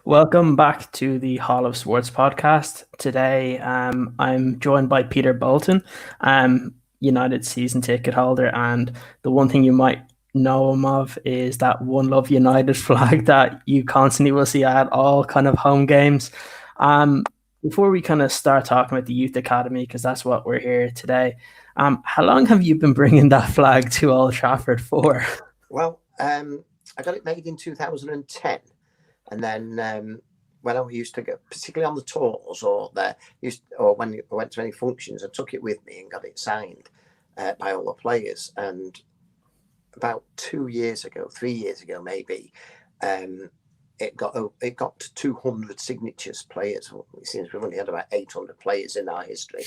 Welcome back to the Hall of Sports podcast. Today, I'm joined by Peter Bolton, Utd Season Ticket Holder, and the one thing you might know him of is that One Love United flag that you constantly will see at all kind of home games. Before we kind of start talking about the youth academy, because that's what we're here today, how long have you been bringing that flag to Old Trafford for? Well, I got it made in 2010. And then when I used to go, particularly on the tours or when I went to any functions, I took it with me and got it signed by all the players. And about 3 years ago maybe, it got to 200 signatures players. It seems we've only had about 800 players in our history.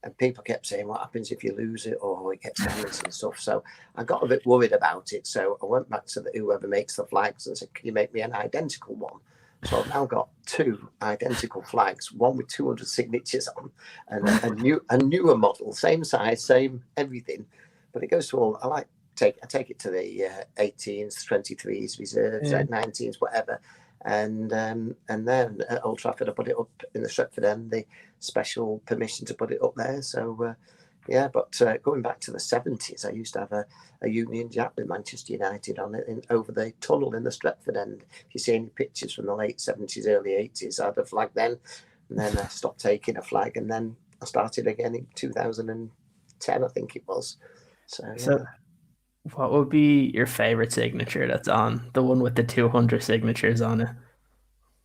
And people kept saying, what happens if you lose it or it gets damaged and stuff? So I got a bit worried about it. So I went back to whoever makes the flags and said, can you make me an identical one? So I've now got 2 identical flags, one with 200 signatures on and a newer model, same size, same everything. But it goes to all, I take it to the 18s, 23s, reserves, 19s, whatever. And then at Old Trafford, I put it up in the Stretford End, the special permission to put it up there. So, but going back to the 70s, I used to have a Union Jack with Manchester United on it over the tunnel in the Stretford End. If you see any pictures from the late 70s, early 80s, I had a flag then. And then I stopped taking a flag. And then I started again in 2010, I think it was. So what would be your favorite signature that's on the one with the 200 signatures on it?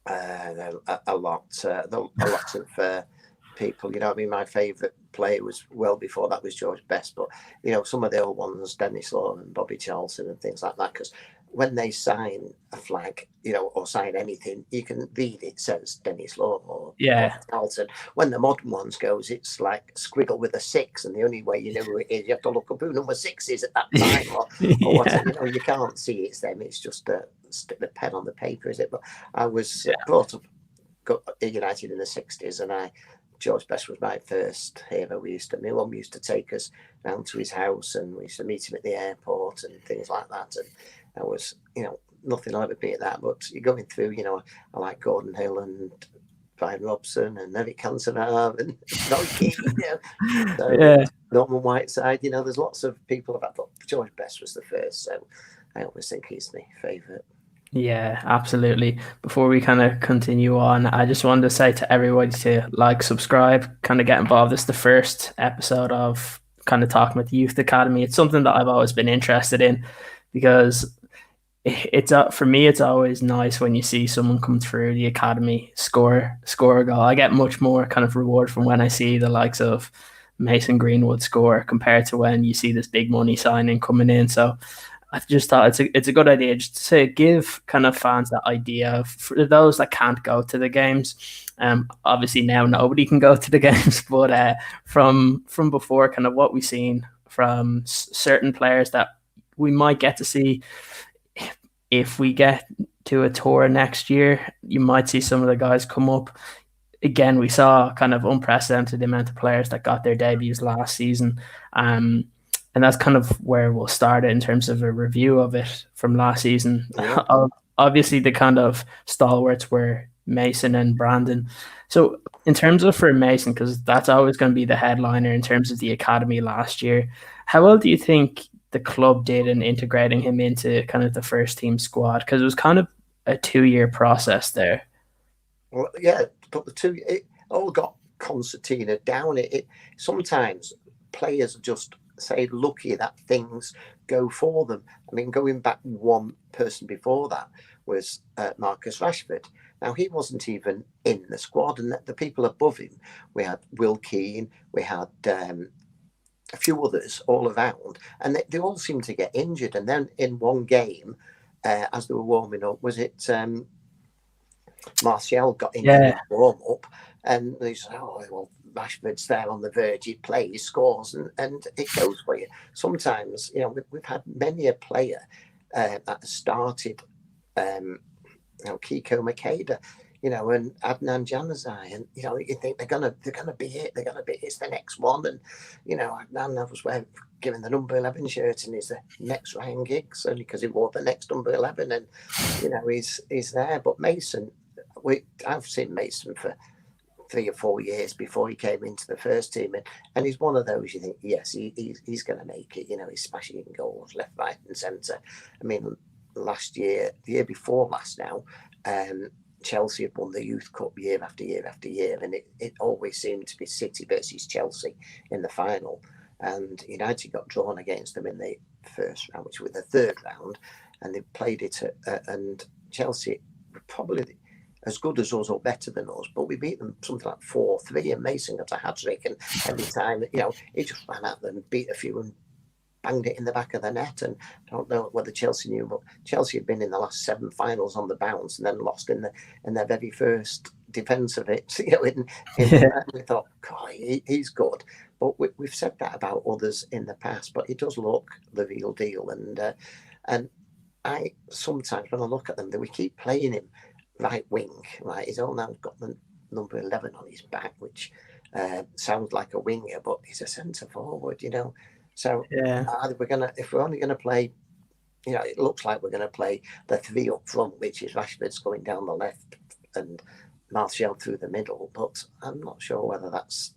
A lot of people. You know, I mean, my favourite player was well before that was George Best, but you know, some of the old ones, Dennis Law and Bobby Charlton and things like that. Because when they sign a flag, you know, or sign anything, you can read it says Dennis Law or Bobby Charlton. When the modern ones goes, it's like squiggle with a 6, and the only way you know who it is, you have to look up who number 6 is at that time, or what, you know, you can't see it's them. It's just stick the pen on the paper, is it? But I was brought up United in the 60s, and George Best was my first hero. My mum used to take us round to his house, and we used to meet him at the airport and things like that. And I was, you know, nothing will ever beat that. But you're going through, you know, I like Gordon Hill and Brian Robson and Eric Cantona and Roy Keane, you know, Norman Whiteside. You know, there's lots of people about, but George Best was the first. So I always think he's my favourite. Yeah, absolutely. Before we kind of continue on, I just wanted to say to everybody to like, subscribe, kind of get involved. This is the first episode of kind of talking about the Youth Academy. It's something that I've always been interested in because it's for me, it's always nice when you see someone come through the academy, score a goal. I get much more kind of reward from when I see the likes of Mason Greenwood score compared to when you see this big money signing coming in. So I just thought it's a good idea just to give kind of fans that idea for those that can't go to the games. Obviously now nobody can go to the games, but from before, kind of what we've seen from certain players that we might get to see if we get to a tour next year. You might see some of the guys come up. Again, we saw kind of unprecedented amount of players that got their debuts last season. And that's kind of where we'll start in terms of a review of it from last season. Yeah. Obviously, the kind of stalwarts were Mason and Brandon. So in terms of for Mason, because that's always going to be the headliner in terms of the academy last year, how well do you think the club did in integrating him into kind of the first team squad? Because it was kind of a 2-year process there. Well, yeah, but it all got concertina down. It sometimes players just say lucky that things go for them. I mean, going back one person before that was Marcus Rashford. Now, he wasn't even in the squad, and the people above him, we had Will Keane, we had a few others all around, and they all seemed to get injured. And then in one game, as they were warming up, was it Martial got injured in warm up, and they said, "Oh, well, Rashford's there on the verge, he plays, scores, and it goes for you." Sometimes, you know, we've had many a player that has started, you know, Kiko Makeda, you know, and Adnan Januzaj, and you know, you think they're gonna be it, it's the next one, and you know, Adnan was given the number 11 shirt, and he's the next Ryan Giggs only because he wore the next number 11, and you know, he's there. But Mason, I've seen Mason for 3 or 4 years before he came into the first team, and he's one of those you think, yes, he's going to make it. He's smashing in goals left, right, and centre. I mean, last year, the year before last now, Chelsea had won the Youth Cup year after year after year, and it always seemed to be City versus Chelsea in the final. And United got drawn against them in the first round, which was the third round, and they played it and Chelsea were probably as good as us or better than us, but we beat them something like 4-3, and Mason got a hat-trick, and every time, he just ran at them, beat a few and banged it in the back of the net. And I don't know whether Chelsea knew, but Chelsea had been in the last 7 finals on the bounce and then lost in their very first defence of it. And we thought, God, he's good. But we've said that about others in the past, but he does look the real deal. And I sometimes, when I look at them, we keep playing him right wing, right? He's all now got the number 11 on his back, which sounds like a winger, but he's a centre forward, So if we're only gonna play, it looks like we're gonna play the 3 up front, which is Rashford's going down the left and Martial through the middle. But I'm not sure whether that's,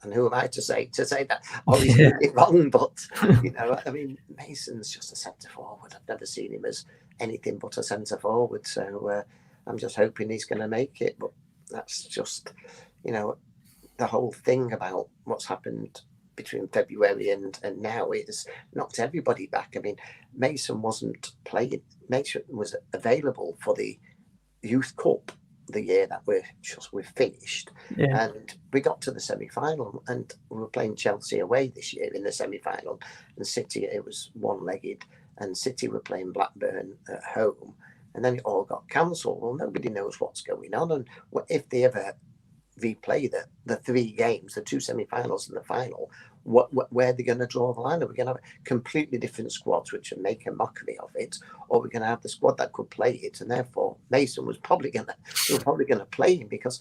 and who am I to say that? Oh, he's doing it wrong. But I mean, Mason's just a centre forward. I've never seen him as anything but a centre forward. So I'm just hoping he's going to make it. But that's just, the whole thing about what's happened between February and now is knocked everybody back. I mean, Mason wasn't playing. Mason was available for the Youth Cup the year that we've finished, and we got to the semi-final, and we were playing Chelsea away this year in the semi-final, and City, it was one-legged, and City were playing Blackburn at home, and then it all got cancelled. Well, nobody knows what's going on, and if they ever replay the 3 games, the 2 semi-finals and the final, where are they going to draw the line? Are we going to have completely different squads which would make a mockery of it, or we're going to have the squad that could play it? And therefore, Mason was probably going to play him, because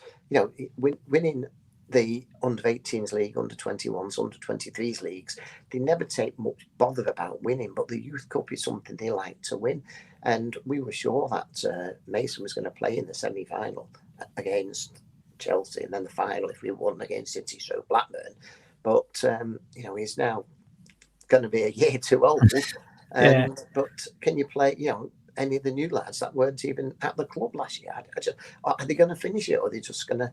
winning the under-18s league, under-21s, under-23s leagues, they never take much bother about winning, but the Youth Cup is something they like to win. And we were sure that Mason was going to play in the semi-final against Chelsea, and then the final if we won against City, so Blackburn. But he's now going to be a year too old. But can you play any of the new lads that weren't even at the club last year? Are they going to finish it, or are they just going to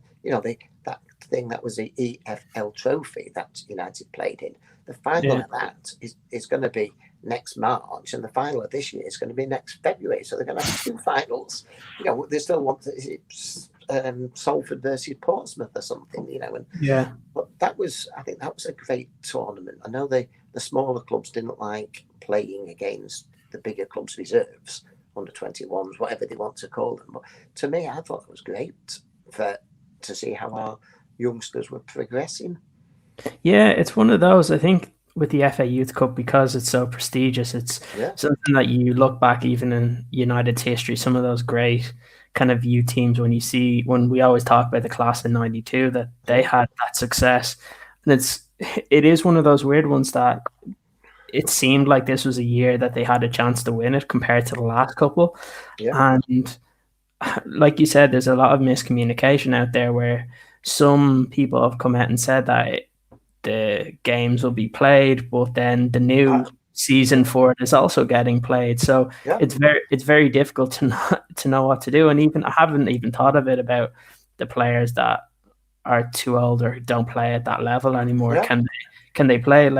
that thing that was the EFL trophy that United played in, the final of that is going to be next March, and the final of this year is going to be next February, so they're going to have 2 finals. They still want to, Salford versus Portsmouth or something, But I think that was a great tournament. I know the smaller clubs didn't like playing against the bigger clubs' reserves, under 21s, whatever they want to call them. But to me, I thought it was great to see how our youngsters were progressing. Yeah, it's one of those, I think, with the FA Youth Cup, because it's so prestigious, it's something that you look back even in United's history, some of those great kind of youth teams, when we always talk about the class in 92, that they had that success. And it is one of those weird ones that it seemed like this was a year that they had a chance to win it compared to the last couple. And like you said, there's a lot of miscommunication out there, where some people have come out and said that the games will be played, but then the new season for it is also getting played. So it's very difficult to know what to do. And even I haven't even thought of it about the players that are too old or don't play at that level anymore. Can they play,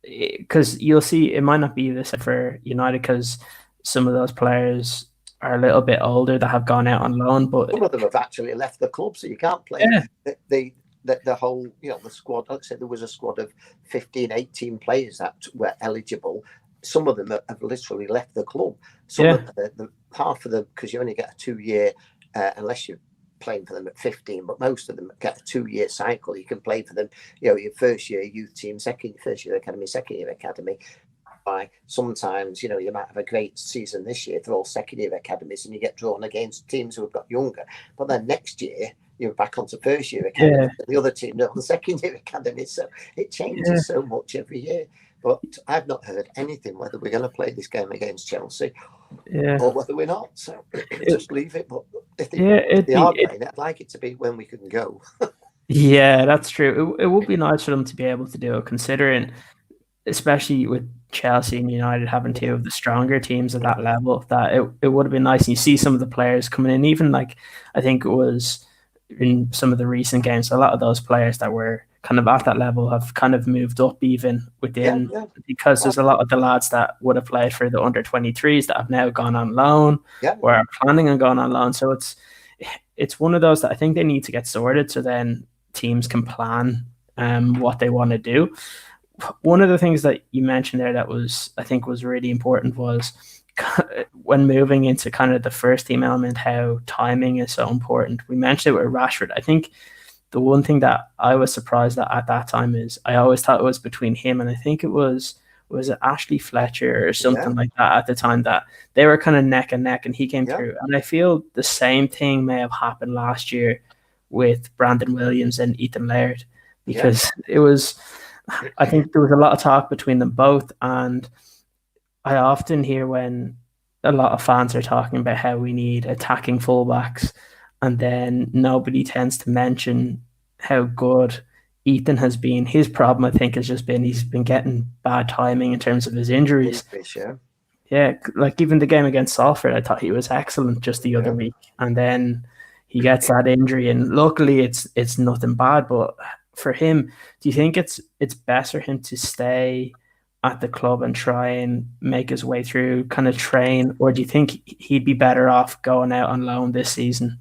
because you'll see it might not be this for United, because some of those players are a little bit older that have gone out on loan, but some of them have actually left the club, so you can't play the whole, the squad. Like I said, there was a squad of 15, 18 players that were eligible. Some of them have literally left the club. Some of half of them, because you only get a 2-year, unless you're playing for them at 15, but most of them get a 2-year cycle. You can play for them, your first year youth team, first year academy, second year academy. By sometimes, you might have a great season this year for all second year academies, and you get drawn against teams who have got younger. But then next year, you're back onto first year academy, and the other team on the second year academy. So it changes so much every year. But I've not heard anything whether we're going to play this game against Chelsea Yeah, or whether we're not. So it, just leave it. But yeah, if it'd they be are playing it, I'd like it to be when we can go. yeah, that's true. It would be nice for them to be able to do it, considering especially with Chelsea and United having two Yeah, of the stronger teams at that level, that it would have been nice. And you see some of the players coming in, even like I think it was in some of the recent games, a lot of those players that were kind of at that level have kind of moved up even yeah, within, yeah. because Well, there's a lot of the lads that would have played for the under 23s that have now gone on loan yeah, or are planning on going on loan. So it's one of those that I think they need to get sorted so then teams can plan what they want to do. One of the things that you mentioned there that was I think was really important was when moving into kind of the first team element, how timing is so important. We mentioned it with Rashford. I think the one thing that I was surprised at that time is I always thought it was between him and I think it was it Ashley Fletcher or yeah, something like that at the time, that they were kind of neck and neck and he came yeah, through. And I feel the same thing may have happened last year with Brandon Williams and Ethan Laird, yeah. because it was I think there was a lot of talk between them both, and I often hear when a lot of fans are talking about how we need attacking fullbacks, and then nobody tends to mention how good Ethan has been. His problem, I think, has just been he's been getting bad timing in terms of his injuries. English, yeah, Yeah, like even the game against Salford, I thought he was excellent just the other yeah. week, and then he gets that injury, and luckily it's nothing bad. But for him, do you think it's best for him to stay at the club and try and make his way through, kind of train, or do you think he'd be better off going out on loan this season?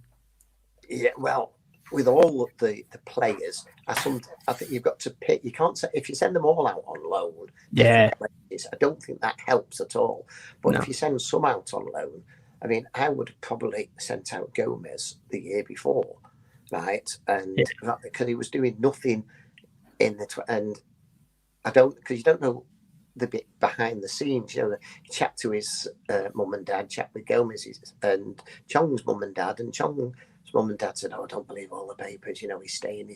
Yeah, well, with all of the players, I think you've got to pick. You can't say if you send them all out on loan, different Yeah, places. I don't think that helps at all. But if no, you send some out on loan, I mean, I would have probably sent out Gomez the year before, right? yeah, And because he was doing nothing in and I don't because you don't know the bit behind the scenes. You know, chat to his mum and dad, chat with Gomez's and Chong's mum and dad, and Chong's mum and dad said, "Oh, I don't believe all the papers. You know, he's staying."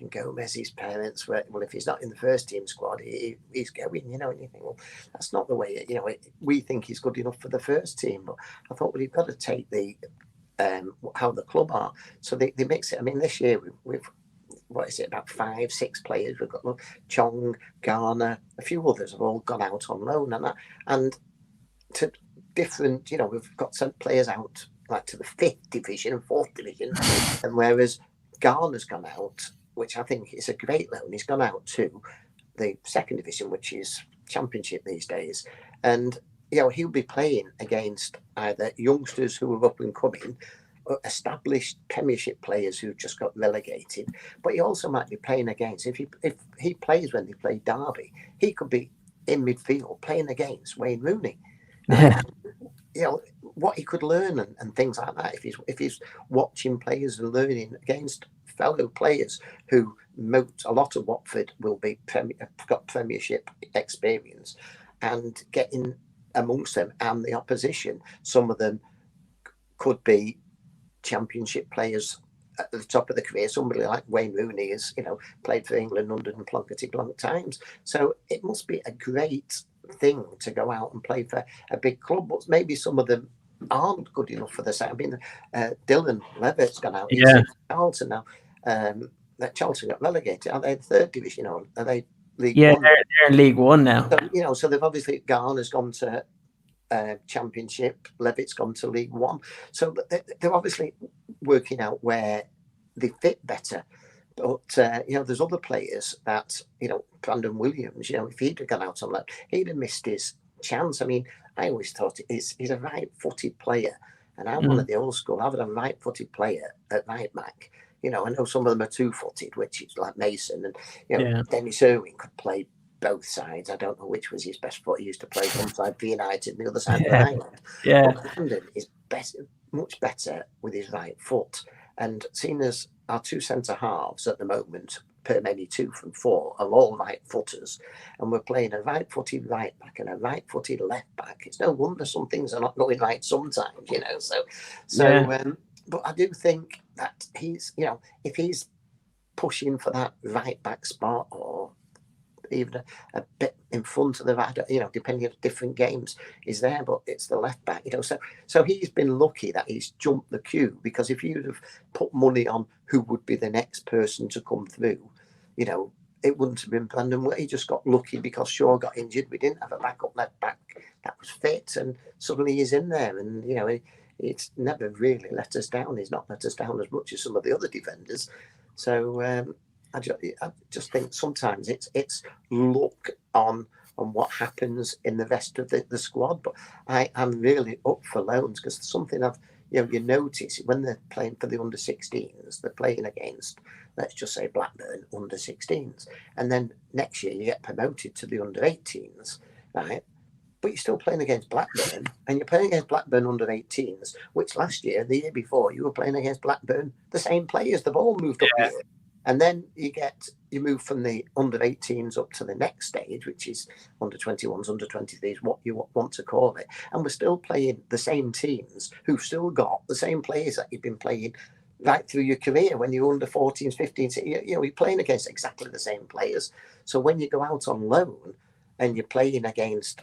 And Gomez's parents were, "Well, if he's not in the first team squad, he's going." You know, and you think, "Well, that's not the way." You know, we think he's good enough for the first team, but I thought, well, you've got to take the how the club are. So they mix it. I mean, this year we've what is it, about 5, 6 players. We've got Chong, Garner, a few others have all gone out on loan, and to different, you know, we've got some players out like to the 5th division and 4th division, and whereas Garner's gone out, which I think is a great loan, he's gone out to the 2nd division, which is Championship these days, and you know he'll be playing against either youngsters who are up and coming, established Premiership players who just got relegated, but he also might be playing against if he plays when they play Derby, he could be in midfield playing against Wayne Rooney, right? yeah, You know what he could learn and things like that if he's watching players and learning against fellow players who a lot of Watford will be got Premiership experience, and getting amongst them and the opposition, some of them could be Championship players at the top of the career. Somebody like Wayne Rooney is, you know, played for England under and plunkety plunk times. So it must be a great thing to go out and play for a big club. But maybe some of them aren't good enough for the same. I mean, Dylan Levitt's gone out. He's yeah, at Charlton now. That Charlton got relegated. Are they 3rd division or are they League yeah. One? They're in League One now. So, you know, so they've obviously Garner's gone to Championship, Levitt's gone to League One. So they're obviously working out where they fit better. But you know, there's other players that, you know, Brandon Williams. You know, if he'd have gone out on that, he'd have missed his chance. I mean, I always thought he's a right-footed player, and I'm one Mm, of the old school. I've had a right-footed player at right back. You know, I know some of them are two-footed, which is like Mason, and you know, yeah, Dennis Irwin could play both sides. I don't know which was his best foot. He used to play one side for United and the other side for yeah, Ireland. yeah, But Brandon is much better with his right foot. And seeing as our 2 centre halves at the moment, per many 2 from 4, are all right footers, and we're playing a right footed right back and a right footed left back, it's no wonder some things are not going right sometimes, you know. yeah, But I do think that he's, you know, if he's pushing for that right back spot or even a bit in front of the, depending on different games, is there, but it's the left back, So he's been lucky that he's jumped the queue, because if you'd have put money on who would be the next person to come through, it wouldn't have been Brandon Way. He just got lucky because Shaw got injured. We didn't have a backup left back that was fit, and suddenly he's in there, and it's never really let us down. He's not let us down as much as some of the other defenders. So I just think sometimes it's luck on what happens in the rest of the squad. But I'm really up for loans, because something you notice when they're playing for the under-16s, they're playing against, let's just say, Blackburn under-16s, and then next year you get promoted to the under-18s, right? But you're still playing against Blackburn, and you're playing against Blackburn under-18s, which last year, the year before, you were playing against Blackburn, the same players. They've all moved up here. And then you move from the under-18s up to the next stage, which is under-21s, under-23s, what you want to call it. And we're still playing the same teams who've still got the same players that you've been playing right through your career when you're under 14s, 15s. You're playing against exactly the same players. So when you go out on loan and you're playing against,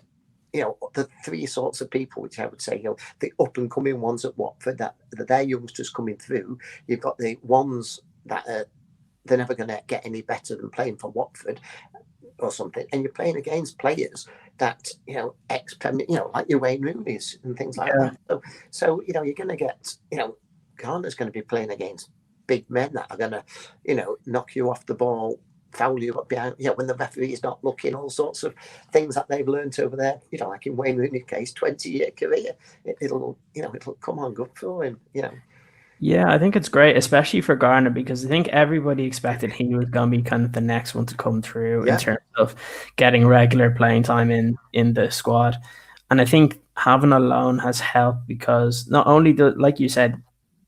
the three sorts of people, which I would say, the up-and-coming ones at Watford, that they're youngsters coming through. You've got the ones that are, they're never going to get any better than playing for Watford or something. And you're playing against players that, ex-Premier, like your Wayne Rooney's and things like that. So you're going to get, Garner's going to be playing against big men that are going to, knock you off the ball, foul you up behind, when the referee is not looking, all sorts of things that they've learned over there, like in Wayne Rooney's case, 20-year career. It'll come on good for him, Yeah, I think it's great, especially for Garner, because I think everybody expected he was going to be kind of the next one to come through in terms of getting regular playing time in the squad. And I think having a loan has helped, because not only like you said,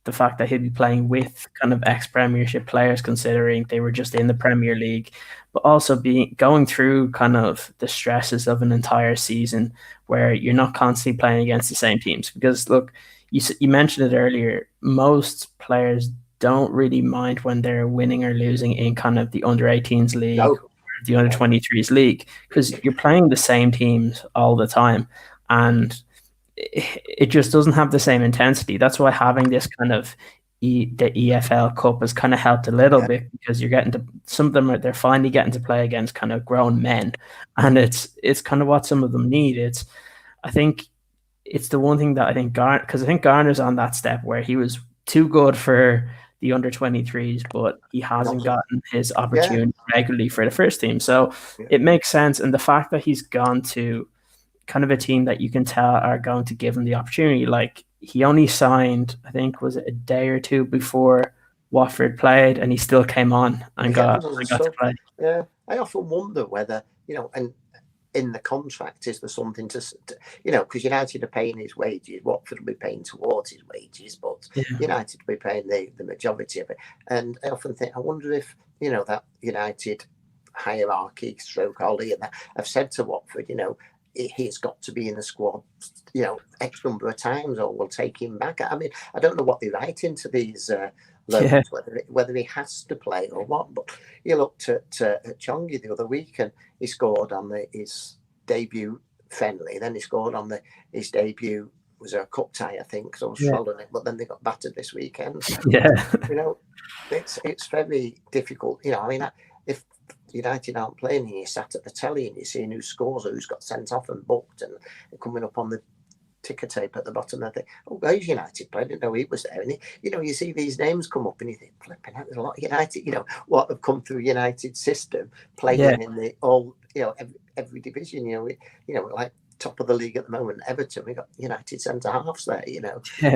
the fact that he'll be playing with kind of ex-Premiership players, considering they were just in the Premier League, but also going through kind of the stresses of an entire season where you're not constantly playing against the same teams. Because look, you mentioned it earlier, most players don't really mind when they're winning or losing in kind of the under-18s league, or the under-23s league, because you're playing the same teams all the time, and it just doesn't have the same intensity. That's why having this kind of the EFL Cup has kind of helped a little bit, because you're getting to, some of them they're finally getting to play against kind of grown men, and it's kind of what some of them need. I think it's the one thing that I think because I think Garner's on that step where he was too good for the under-23s, but he hasn't gotten his opportunity regularly for the first team. So it makes sense. And the fact that he's gone to kind of a team that you can tell are going to give him the opportunity, like he only signed, I think, was it a day or two before Watford played, and he still came on and got to play. Yeah, I often wonder whether, and in the contract, is there something to because United are paying his wages, Watford will be paying towards his wages, but United will be paying the majority of it. And I often think, I wonder if, that United hierarchy, stroke Ollie, and that have said to Watford, he's got to be in the squad, X number of times, or we'll take him back. I mean, I don't know what they write into these loans, whether he has to play or what. But you looked at Chongi the other week, and he scored on his debut friendly. Then he scored on his debut, was a cup tie, I think, so I was following it. But then they got battered this weekend. So, it's very difficult. I mean, if United aren't playing and you sat at the telly and you're seeing who scores or who's got sent off and booked and coming up on the ticker tape at the bottom, I think, there's United playing. I didn't know he was there. And you see these names come up and you think, flipping out, there's a lot of United, what have come through United system playing in the all, every division, like top of the league at the moment, Everton, we got United centre halves there,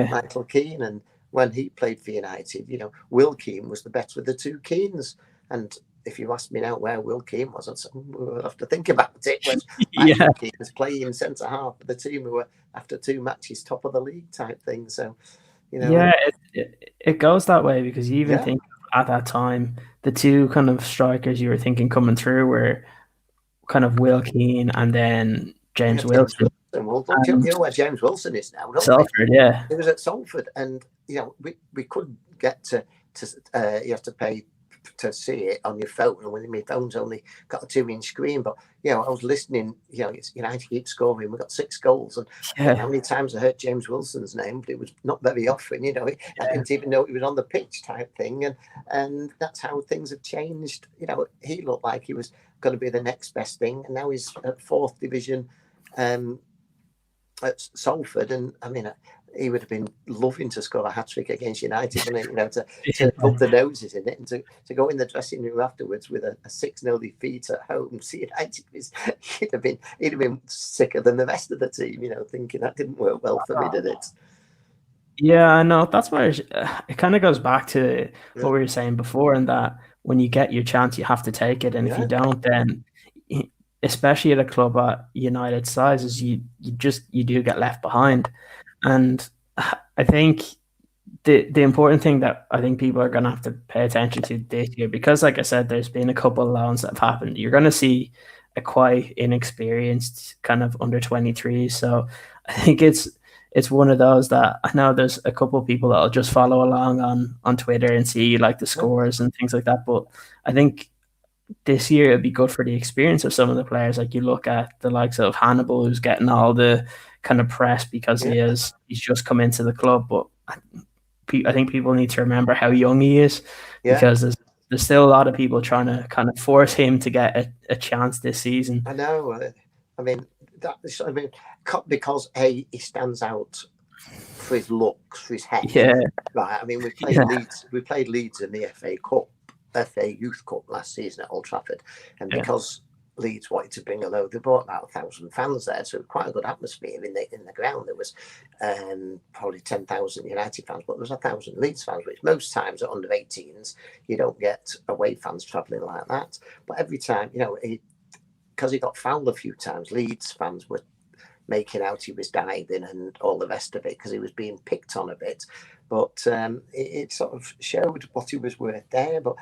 Michael Keane, and when he played for United, Will Keane was the better of the two Keanes. And if you ask me now where Will Keane was, we'll have to think about it. When Keane was playing centre half of the team who were, after 2 matches, top of the league type thing. So, it goes that way, because you even think at that time, the two kind of strikers you were thinking coming through were kind of Will Keane and then James Wilson. Well, you know where James Wilson is now, don't Salford, we? He was at Salford, and we could get to you have to pay to see it on your phone, and when my phone's only got a 2-inch screen. But I was listening. It's United keep scoring. We got 6 goals, and how many times I heard James Wilson's name, but it was not very often. I didn't even know he was on the pitch, type thing, and that's how things have changed. He looked like he was going to be the next best thing, and now he's at 4th division at Salford, and I mean, he would have been loving to score a hat-trick against United, wouldn't he? To rub the noses in it, and to go in the dressing room afterwards with a 6-0 defeat at home. See, United, he'd have been sicker than the rest of the team, thinking that didn't work well for me, did it? Yeah, I know. That's why it kind of goes back to what we were saying before, and that when you get your chance, you have to take it, and if you don't, then especially at a club at United sizes, you do get left behind. And I think the important thing that I think people are going to have to pay attention to this year, because like I said, there's been a couple of loans that have happened. You're going to see a quite inexperienced kind of under 23. So I think it's one of those that I know there's a couple of people that'll just follow along on Twitter and see like the scores and things like that. But I think this year it'd be good for the experience of some of the players. Like you look at the likes of Hannibal, who's getting all the kind of press because he's just come into the club. But I think people need to remember how young he is, because there's still a lot of people trying to kind of force him to get a chance this season. I know. Because he stands out for his looks, for his head. Yeah. Right. I mean, we played Leeds. We played Leeds in the FA Youth Cup last season at Old Trafford, and because Leeds wanted to bring they brought about 1,000 fans there, so quite a good atmosphere in the ground. There was probably 10,000 United fans, but there was 1,000 Leeds fans, which most times at under 18s you don't get away fans travelling like that. But every time, because he got fouled a few times, Leeds fans were making out he was diving and all the rest of it because he was being picked on a bit. But it sort of showed what he was worth there. But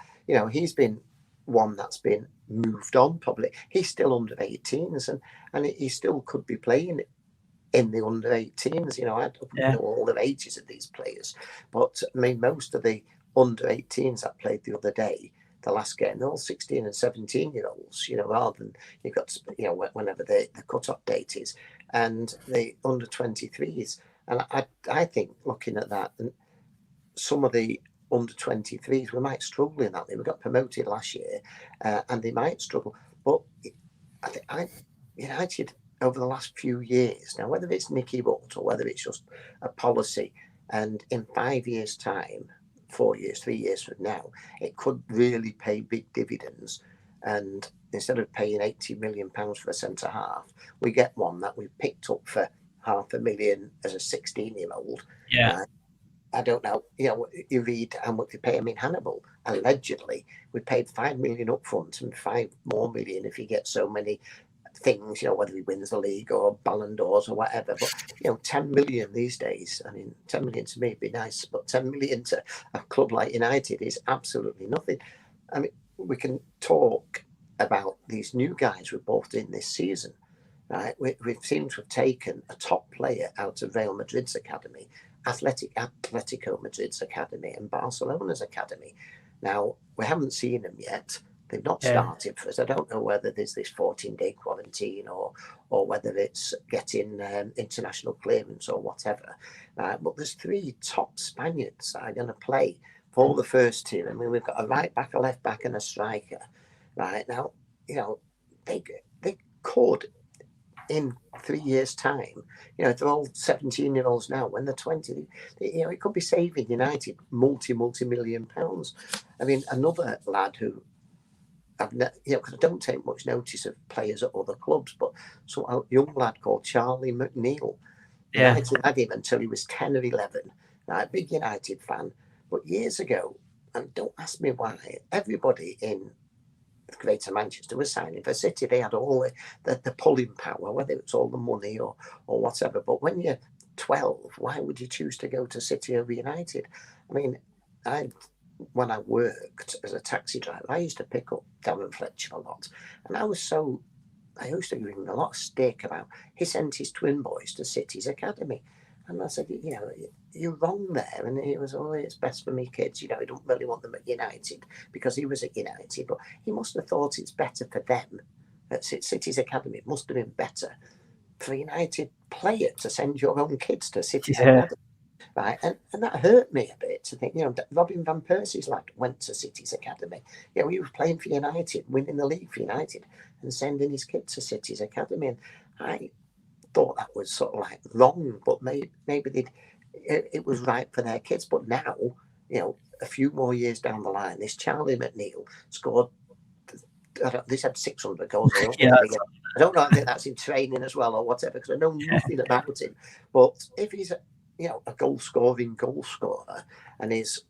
he's been one that's been moved on. Probably he's still under 18s, and he still could be playing in the under 18s. I don't know all the ages of these players, but I mean most of the under 18s that played the other day, the last game, they're all 16 and 17-year-olds. Rather than you've got whenever the cut-off date is, and the under 23s. And I think looking at that, and some of the under 23s, we might struggle in that. We got promoted last year, and they might struggle. But I think United over the last few years now, whether it's Nicky Butt or whether it's just a policy, and in 5 years' time, 4 years, 3 years from now, it could really pay big dividends. And instead of paying £80 million for a centre half, we get one that we picked up for $500,000 as a 16-year-old. I don't know. You read how much we pay him in Hannibal. Allegedly, we paid $5 million up front and $5 more million if he gets so many things, whether he wins the league or Ballon d'Ors or whatever. But 10 million these days. I mean, 10 million to me would be nice, but 10 million to a club like United is absolutely nothing. I mean, we can talk about these new guys we bought in this season. Right, we seem to have taken a top player out of Real Madrid's academy, Atletico Madrid's academy, and Barcelona's academy. Now, we haven't seen them yet. They've not started for us. I don't know whether there's this 14-day quarantine or whether it's getting international clearance or whatever. But there's 3 top Spaniards that are going to play for the first team. I mean, we've got a right back, a left back, and a striker. Right now, they could, in 3 years' time, they're all 17-year-olds now. When they're 20, it could be saving United multi-million pounds. I mean, another lad who because I don't take much notice of players at other clubs, but a young lad called Charlie McNeil. United had him until he was 10 or 11. Right, big United fan, but years ago, and don't ask me why, everybody in Greater Manchester was signing for City. They had all the pulling power, whether it's all the money or whatever. But when you're 12, why would you choose to go to City over United? I mean, when I worked as a taxi driver, I used to pick up Darren Fletcher a lot. And I used to give him a lot of stick about he sent his twin boys to City's academy. And I said, you're wrong there. And he was, oh, it's best for me kids. He don't really want them at United because he was at United. But he must have thought it's better for them at City's academy. It must have been better for a United player to send your own kids to City's academy. Right, and that hurt me a bit to think, Robin Van Persie's lad went to City's academy. He was playing for United, winning the league for United, and sending his kid to City's academy. And I thought that was sort of like wrong, but maybe it was right for their kids. But now, a few more years down the line, this Charlie McNeil scored. They said 600 goals. I don't know. I think that's in training as well or whatever, because I know nothing about him. But if he's a goal-scoring goal scorer, and is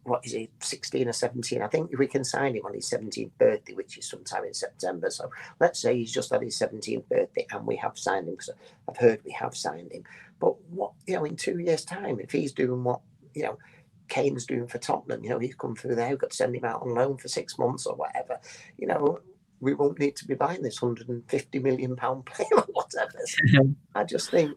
16 or 17? I think we can sign him on his 17th birthday, which is sometime in September. So let's say he's just had his 17th birthday, and we have signed him, because I've heard we have signed him. But what in 2 years' time, if he's doing what Kane's doing for Tottenham, he's come through there, we've got to send him out on loan for 6 months or whatever, we won't need to be buying this £150 million player or whatever. I just think,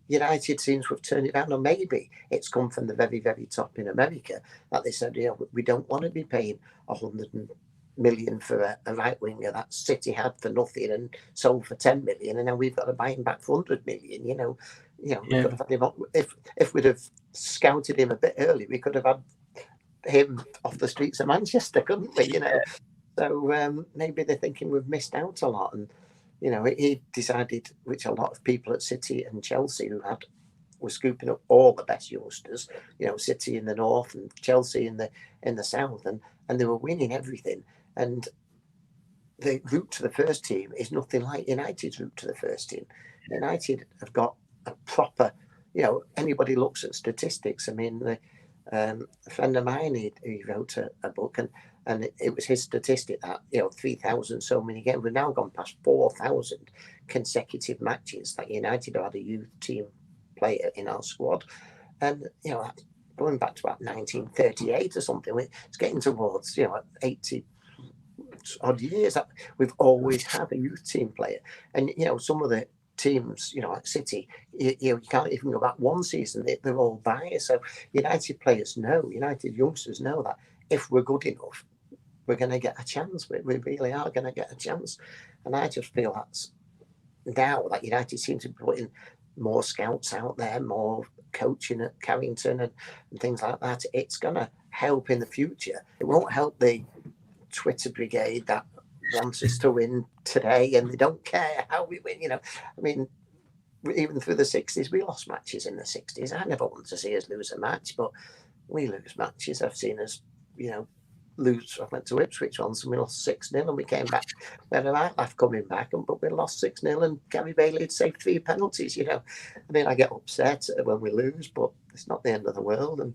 United seems to have turned it around, or maybe it's come from the very, very top in America that they said, we don't want to be paying 100 million for a right winger that City had for nothing and sold for 10 million, and now we've got to buy him back for 100 million. We could have had him if we'd have scouted him a bit early, we could have had him off the streets of Manchester, couldn't we? So maybe they're thinking we've missed out a lot. And he decided, which a lot of people at City and Chelsea were scooping up all the best youngsters, City in the north and Chelsea in the south, and they were winning everything. And the route to the first team is nothing like United's route to the first team. United have got a proper, anybody looks at statistics. I mean, a friend of mine, he wrote a book, and it was his statistic that 3,000 so many games. We've now gone past 4,000 consecutive matches that United have had a youth team player in our squad, and going back to about 1938 or something. It's getting towards 80 odd years that we've always had a youth team player, and some of the teams, like City, you can't even go back one season. They're all biased. So United players know, United youngsters know that if we're good enough, we're going to get a chance. We really are going to get a chance. And I just feel that's now that United seem to be putting more scouts out there, more coaching at Carrington and things like that. It's going to help in the future. It won't help the Twitter brigade that wants us to win today and they don't care how we win. I mean, even through the 60s, we lost matches in the 60s. I never want to see us lose a match, but we lose matches. I've seen us, lose. I went to Ipswich once and we lost 6-0 and we came back. We had a right laugh coming back, but we lost 6-0 and Gary Bailey had saved 3 penalties. I mean, I get upset when we lose, but it's not the end of the world.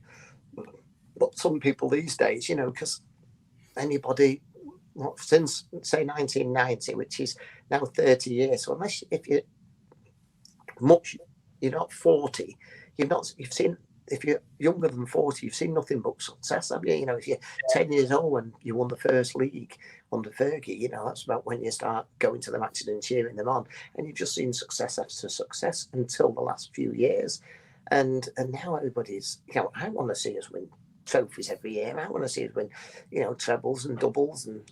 But some people these days, because anybody, since say 1990, which is now 30 years, so if you're not 40, you've seen. If you're younger than 40, you've seen nothing but success, have you? If you're 10 years old and you won the first league under Fergie, that's about when you start going to the matches and cheering them on. And you've just seen success after success until the last few years. And now everybody's, I want to see us win trophies every year. I want to see us win, trebles and doubles. And,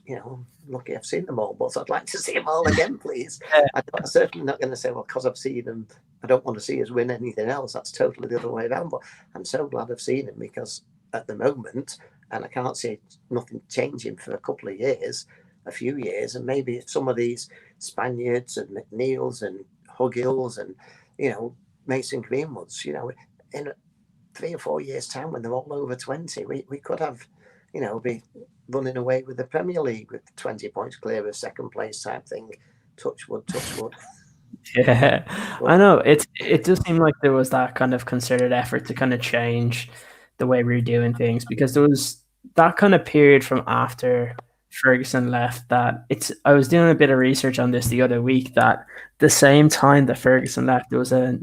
lucky I've seen them all, but I'd like to see them all again, please. I'm certainly not going to say, well, because I've seen them, I don't want to see us win anything else. That's totally the other way around. But I'm so glad I've seen him, because at the moment, and I can't see nothing changing for a few years, and maybe some of these Spaniards and McNeils and Huggills and, Mason Greenwoods, in 3 or 4 years' time when they're all over 20, we could have, be running away with the Premier League with 20 points clear of second place type thing. Touch wood, touch wood. Yeah, I know. It does seem like there was that kind of concerted effort to kind of change the way we were doing things, because there was that kind of period from after Ferguson left that I was doing a bit of research on this the other week, that the same time that Ferguson left, there was a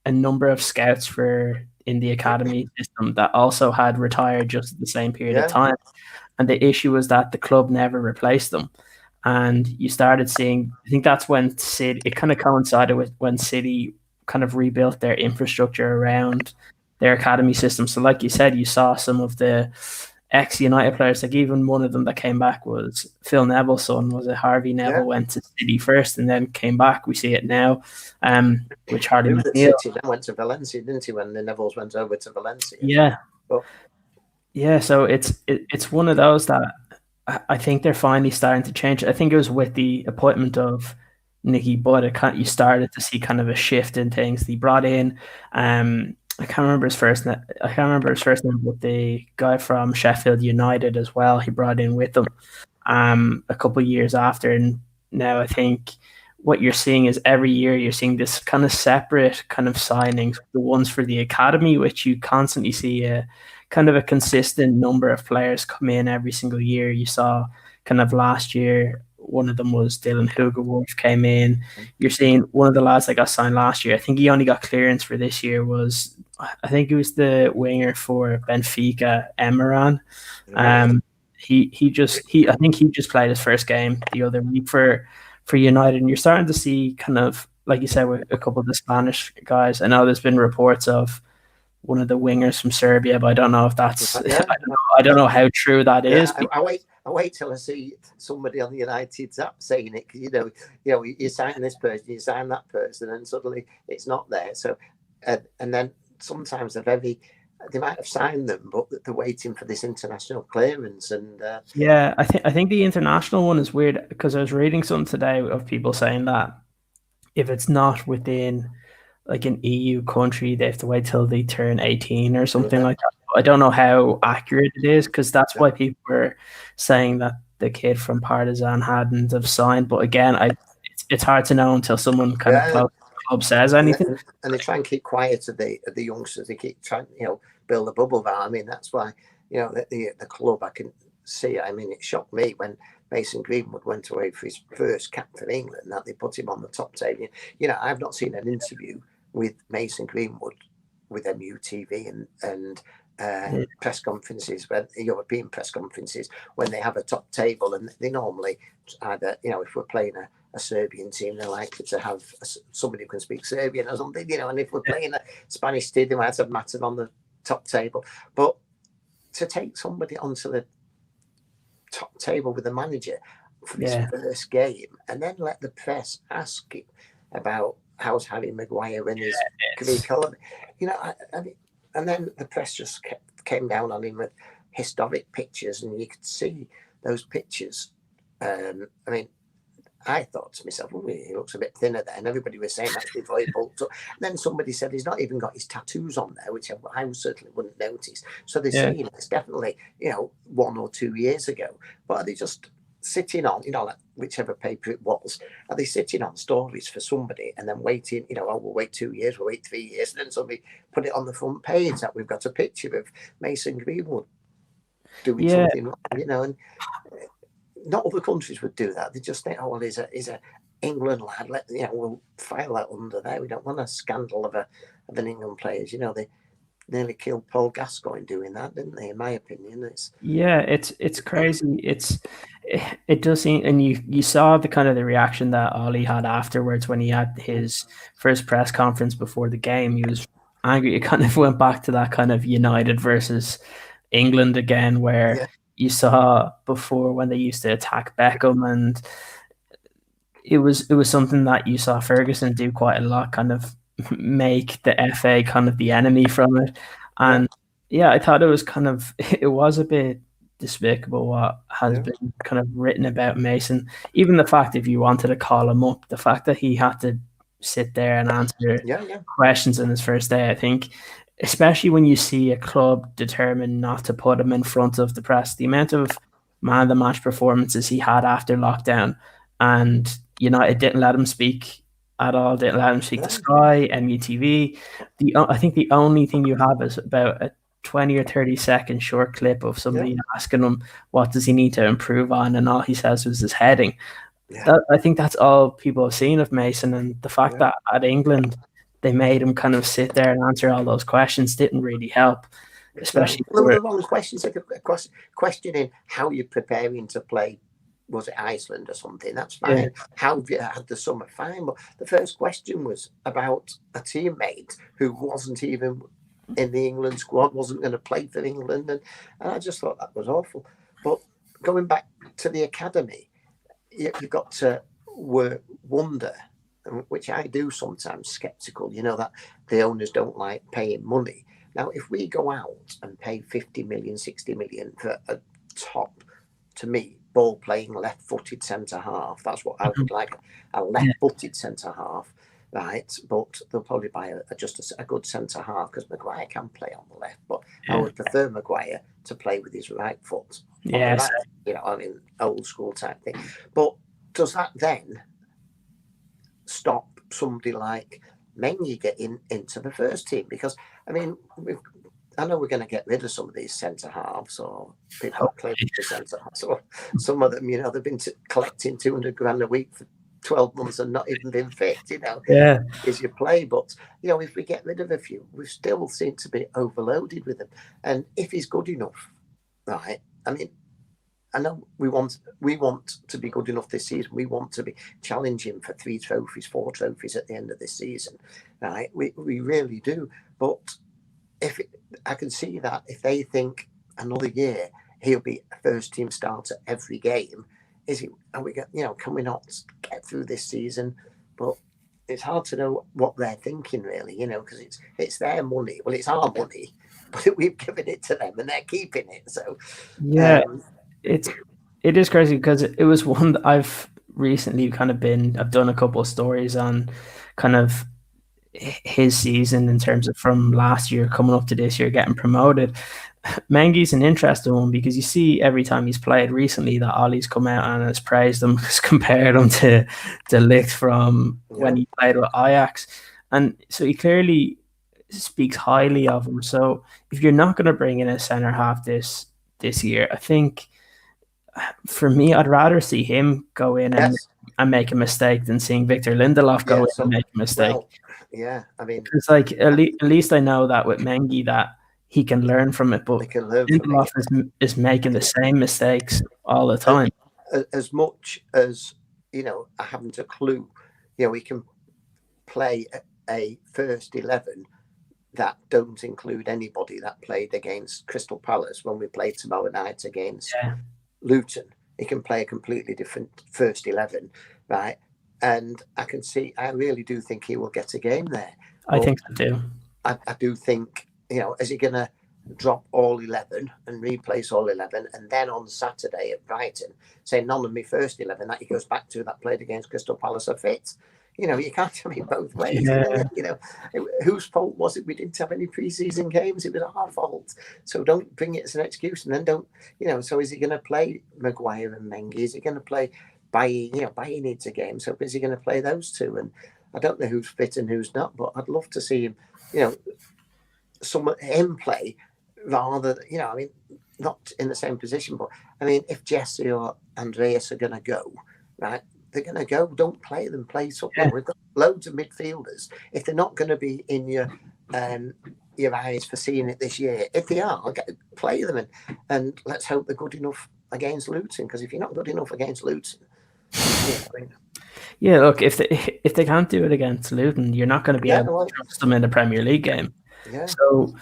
number of scouts in the academy system that also had retired just at the same period of time. And the issue was that the club never replaced them. And you started seeing, I think that's when City, it kind of coincided with when City kind of rebuilt their infrastructure around their academy system. So, like you said, you saw some of the ex-United players, like even one of them that came back was Phil Neville's son. Was it Harvey Neville? Yeah. Went to City first and then came back. We see it now, which Hardy He was at McNeil. City, then went to Valencia, didn't he? When the Nevilles went over to Valencia. Yeah, But yeah. So it's one of those that I think they're finally starting to change. I think it was with the appointment of Nicky Butt, you started to see kind of a shift in things. He brought in, I can't remember his first name. I can't remember his first name, but the guy from Sheffield United as well. He brought in with them, a couple of years after, and now I think what you're seeing is every year you're seeing this kind of separate kind of signings. The ones for the academy, which you constantly see a kind of a consistent number of players come in every single year. You saw kind of last year, one of them was Dylan Hoogerwolf came in. You're seeing one of the lads that got signed last year. I think he only got clearance for this year was, I think it was the winger for Benfica, Emeran. I think he just played his first game the other week for United, and you're starting to see kind of, like you said, with a couple of the Spanish guys. I know there's been reports of one of the wingers from Serbia, but I don't know if that's I don't know how true that is. I wait till I see somebody on the United app saying it, because you sign this person, you sign that person, and suddenly it's not there. So and then sometimes they might have signed them, but they're waiting for this international clearance. And yeah, I think the international one is weird, because I was reading something today of people saying that if it's not within like an EU country, they have to wait till they turn 18 or something like that. I don't know how accurate it is, because that's why people were saying that the kid from Partizan hadn't have signed. But again, it's hard to know until someone kind of close to the club says anything. And they try and keep quiet of the youngsters. They keep trying, build a bubble there. I mean, that's why, the club, I can see. I mean, it shocked me when Mason Greenwood went away for his first cap for England, that they put him on the top table. I've not seen an interview with Mason Greenwood with MUTV and press conferences, when European press conferences, when they have a top table, and they normally either, if we're playing a Serbian team, they're likely to have somebody who can speak Serbian or something, and if we're playing a Spanish team, they might have Matan on the top table. But to take somebody onto the top table with the manager for his first game, and then let the press ask him about how's Harry Maguire and his Greek holiday, and then the press just came down on him with historic pictures, and you could see those pictures. I mean, I thought to myself, he looks a bit thinner there, and everybody was saying that before he bulked up. And then somebody said he's not even got his tattoos on there, which I certainly wouldn't notice. So they're saying it's definitely, 1 or 2 years ago. But are they just sitting on, like whichever paper it was, are they sitting on stories for somebody and then waiting, we'll wait 2 years, we'll wait 3 years, and then somebody put it on the front page that we've got a picture of Mason Greenwood doing something, and not other countries would do that. They just think, he's a England lad. We'll file that under there. We don't want a scandal of an England player. They nearly killed Paul Gascoigne doing that, didn't they? In my opinion, it's crazy. It does seem, and you saw the kind of the reaction that Ollie had afterwards when he had his first press conference before the game. He was angry. It kind of went back to that kind of United versus England again, where you saw before when they used to attack Beckham, and it was something that you saw Ferguson do quite a lot, kind of make the FA kind of the enemy from it. And I thought it was a bit despicable what has been kind of written about Mason. Even the fact, if you wanted to call him up, the fact that he had to sit there and answer questions in his first day, I think, especially when you see a club determined not to put him in front of the press, the amount of man of the match performances he had after lockdown, and United didn't let him speak at all, didn't let him speak to Sky, MUTV. I think the only thing you have is about a 20 or 30 second short clip of somebody asking him what does he need to improve on, and all he says was his heading. I think that's all people have seen of Mason, and the fact that at England they made him kind of sit there and answer all those questions didn't really help. Especially the wrong questions, like questioning how you're preparing to play was it Iceland or something? That's Yeah. fine. How have you had the summer? Fine. But the first question was about a teammate who wasn't even in the England squad, wasn't going to play for England. And I just thought that was awful. But going back to the academy, you've got to wonder, which I do sometimes, sceptical, that the owners don't like paying money. Now, if we go out and pay 50 million, 60 million for a top, to me, ball playing left-footed centre half, that's what I would like, a left-footed centre half, right? But they'll probably buy just a good centre half because Maguire can play on the left, but I would prefer Maguire to play with his right foot. Yes. Right, old school type thing. But does that then stop somebody like Mengi getting into the first team? Because I know we're going to get rid of some of these centre halves or people that play with the centre halves. Or some of them, they've been collecting 200 grand a week for 12 months and not even been fit. Is your play? But if we get rid of a few, we still seem to be overloaded with them. And if he's good enough, right? I know we want to be good enough this season. We want to be challenging for 3 trophies, 4 trophies at the end of this season, right? We really do. But I can see that if they think another year he'll be a first team starter every game, can we not get through this season? But it's hard to know what they're thinking, really, because it's their money. Well, it's our money, but we've given it to them and they're keeping it. So it is crazy because it was one that I've recently I've done a couple of stories on kind of his season in terms of from last year coming up to this year getting promoted. Mengi's an interesting one because you see every time he's played recently that Ollie's come out and has praised him, has compared him to De Ligt from when he played with Ajax. And so he clearly speaks highly of him. So if you're not going to bring in a centre half this year, I think for me, I'd rather see him go in and make a mistake than seeing Victor Lindelof go in and make a mistake. Well, it's like at least I know that with Mengi that he can learn from it, but Lindelof is making the same mistakes all the time. As much as I haven't a clue, we can play a first 11 that don't include anybody that played against Crystal Palace when we played tomorrow night against Luton. He can play a completely different first 11, right? And I really do think he will get a game there. I think so too. I do think, is he going to drop all 11 and replace all 11 and then on Saturday at Brighton say none of my first 11 that he goes back to that played against Crystal Palace are fit? You can't have it both ways. Whose fault was it we didn't have any pre-season games? It was our fault. So don't bring it as an excuse and then don't, so is he going to play Maguire and Mengi? Is he going to play Bailly needs a game, so is he going to play those two? And I don't know who's fit and who's not, but I'd love to see him, him play rather, not in the same position. But if Jesse or Andreas are going to go, right, they're going to go. Don't play them. Play something. We've got loads of midfielders. If they're not going to be in your eyes for seeing it this year, if they are, play them and let's hope they're good enough against Luton. Because if you're not good enough against Luton. Yeah, look, if they can't do it against Luton, you're not going to be able to trust them in the Premier League game. Yeah. So,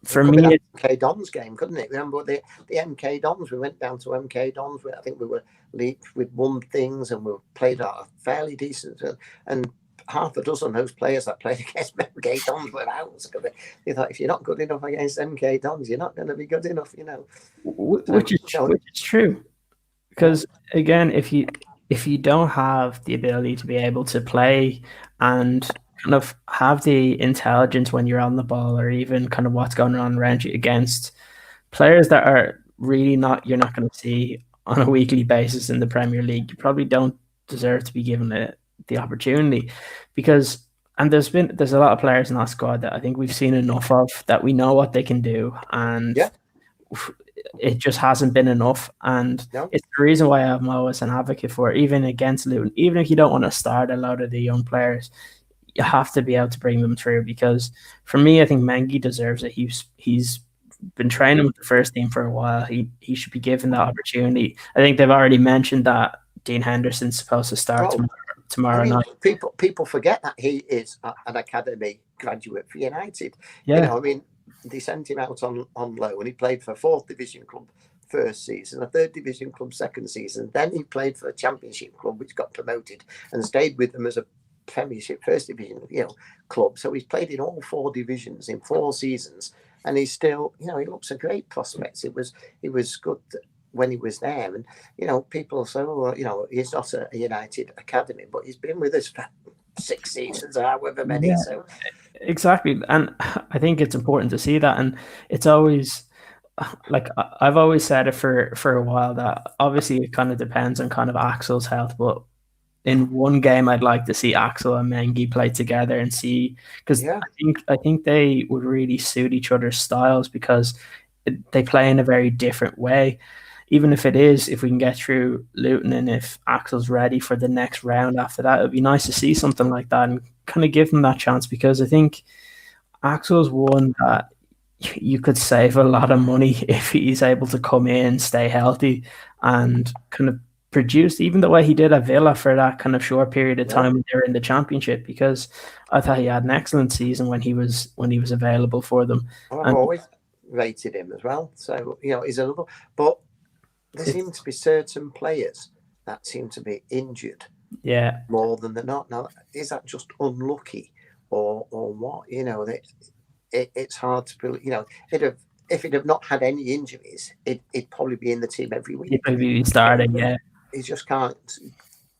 for me, MK Dons game, couldn't it? Remember the MK Dons? We went down to MK Dons. I think we were with won things and we played fairly decent. And half a dozen of those players that played against MK Dons were out. They thought if you're not good enough against MK Dons, you're not going to be good enough. Which is true. Because again, if you don't have the ability to be able to play and kind of have the intelligence when you're on the ball, or even kind of what's going on around you against players that are really you're not going to see on a weekly basis in the Premier League, you probably don't deserve to be given the opportunity. Because there's a lot of players in that squad that I think we've seen enough of, that we know what they can do, and it just hasn't been enough. And it's the reason why I'm always an advocate for it, even against Luton. Even if you don't want to start a lot of the young players, you have to be able to bring them through, because for me, I think Mengi deserves it. He's been training with the first team for a while. He should be given that opportunity. I think they've already mentioned that Dean Henderson's supposed to start Oh, tomorrow I mean, night. people forget that he is an academy graduate for United. Yeah, I mean, they sent him out on loan, and he played for a 4th Division club first season, a 3rd Division club second season. Then he played for a Championship club, which got promoted, and stayed with them as a Premiership First Division, club. So he's played in all 4 divisions in 4 seasons, and he's still, he looks a great prospect. He was good when he was there, and people say, oh, he's not a United academy, but he's been with us for 6 seasons, or however many. yeah, So exactly. And I think it's important to see that. And it's always like I've always said it for a while that obviously it kind of depends on kind of Axel's health, but in one game I'd like to see Axel and Mengi play together and see, because yeah, I think they would really suit each other's styles, because they play in a very different way. Even if we can get through Luton, and if Axel's ready for the next round after that, it'd be nice to see something like that and kind of give him that chance, because I think Axel's one that you could save a lot of money if he's able to come in, stay healthy, and kind of produce even the way he did at Villa for that kind of short period of time when they were in the Championship. Because I thought he had an excellent season when he was available for them. I've And always rated him as well. So he's another. But there seem to be certain players that seem to be injured. Yeah. More than they're not. Now, is that just unlucky, or what? It's hard to believe. If he'd have not had any injuries, he'd probably be in the team every week. He'd probably be starting. Yeah. He just can't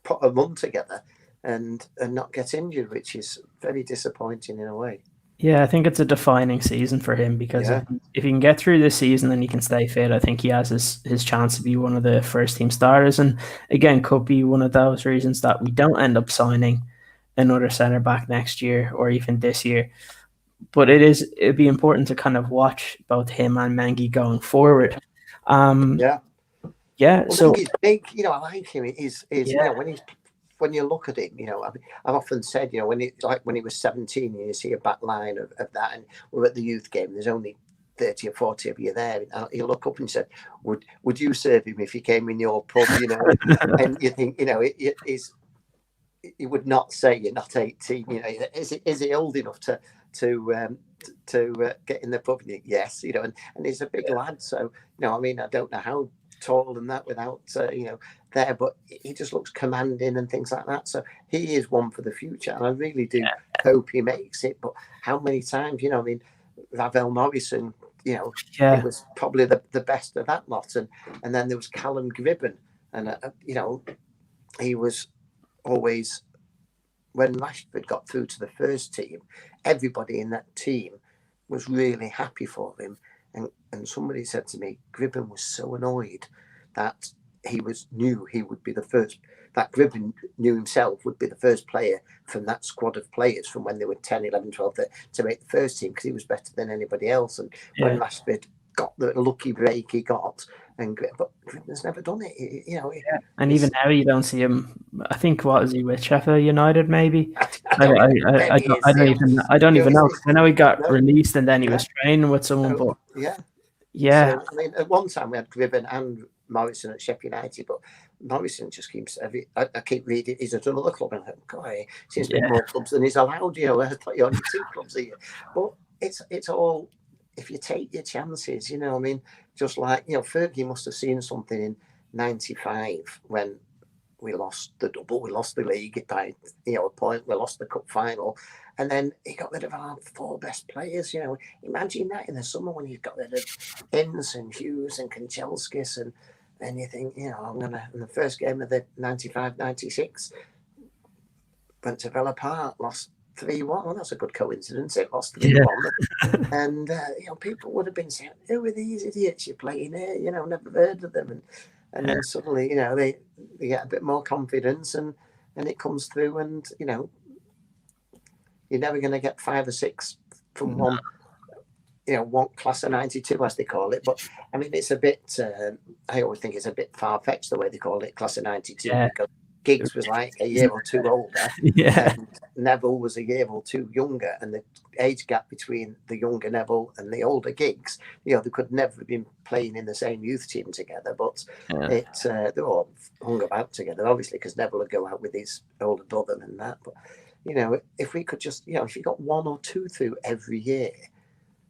put a run together and not get injured, which is very disappointing in a way. Yeah, I think it's a defining season for him, because if he can get through this season and he can stay fit, I think he has his chance to be one of the first team starters. And again, could be one of those reasons that we don't end up signing another centre back next year or even this year. But it'd be important to kind of watch both him and Mengi going forward. Yeah. Well, so he's big. I like him. When you look at him, I've often said, when he was 17, you see a back line of that, and we're at the youth game. There's only 30 or 40 of you there. And you look up and said, would you serve him if he came in your pub? And you think, he would not say you're not 18. Is he old enough to get in the pub? And yes, and he's a big lad. So, I don't know how tall and that without there, but he just looks commanding and things like that. So he is one for the future, and I really do hope he makes it. But how many times, Ravel Morrison, he was probably the best of that lot, and then there was Callum Gribben, and he was always, when Rashford got through to the first team, everybody in that team was really happy for him. And somebody said to me, Gribben was so annoyed that knew he would be the first, that Gribben knew himself would be the first player from that squad of players from when they were 10, 11, 12 to make the first team, because he was better than anybody else. And when Rashford got the lucky break he got, but Gribben's never done it. And even now you don't see him. I think, what is he with, Sheffield United maybe? I don't even know. I know he got released and then he was training with someone, but So, at one time we had Gribben and Morrison at Sheffield United, but Morrison just keeps I keep reading he's at another club, and I think, God, he seems to be more clubs than he's allowed. I thought you only 2 clubs a year, but it's all, if you take your chances. Just like Fergie must have seen something in '95 when we lost the double, we lost the league by a point, we lost the cup final, and then he got rid of our 4 best players. Imagine that in the summer when he got rid of Ince and Hughes and Kanchelskis, and you think, I'm gonna, in the first game of the 95-96, went to Villa Park, lost 3-1. Well, that's a good coincidence. It lost 3-1, and people would have been saying, "Who are these idiots you're playing here? Never heard of them." And then suddenly, they get a bit more confidence, and it comes through, and you're never going to get 5 or 6 from one class of 92, as they call it. But it's a bit. I always think it's a bit far fetched the way they call it, class of 92, because Giggs was like a year or 2 older. Neville was a year or two younger, and the age gap between the younger Neville and the older Giggs, they could never have been playing in the same youth team together. But they all hung about together, obviously, because Neville would go out with his older brother and that. But if we could just, if you got one or two through every year,